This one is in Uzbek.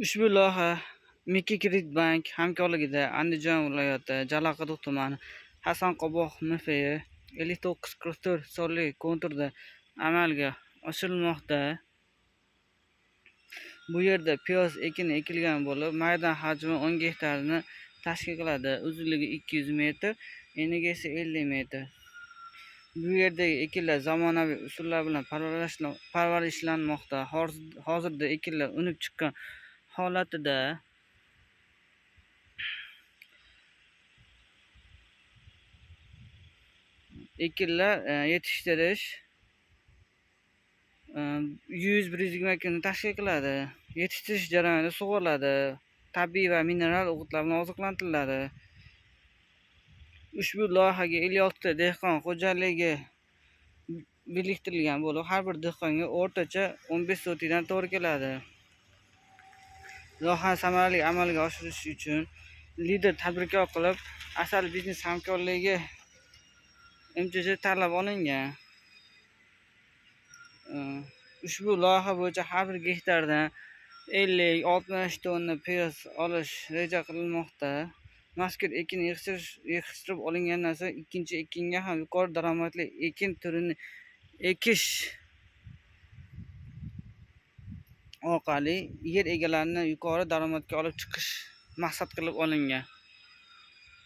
Ushbu loyiha Milliy kredit bank hamkorligida Andijon viloyati Jalaquduq tumani Hasanqoboq MFI 5944 sonli konturda amalga oshirilmoqda. Bu yerda piyoz ekini ekilgan bo'lib, maydon hajmi 10 gektarni tashkil qiladi. Uzunligi 200 metr, eniga esa 50 metr. Bu yerdagi ekinlar zamonaviy usullar bilan parvarishlanmoqda. Hozirda ekinlar unib chiqqan holatida. Ekinlar yetishtirish 100-120 kunni tashkil qiladi. Yetishtirish jarayonida sug'oriladi. Tabiiy va mineral o'g'itlar bilan oziqlantiriladi. Ushbu loyihaga 56 ta dehqon xo'jaligi biriktirilgan bo'lib, har bir dehqonga o'rtacha 15 sotikdan to'g'ri keladi. Loyihani samarali amalga oshirish uchun lider tadbirkor qilib, Asal biznes hamkorligi MChJ tanlab olingan. Ushbu loyiha bo'yicha har bir gektardan 50-60 tonna piyoz olish reja qilinmoqda. Mazkur ekin yig'ishtirib olingandan so'ng ikkinchi ekinga ham yuqori daromadli ekin turini ekish orqali yer egalarini yuqori daromadga olib chiqish maqsad qilib olingan.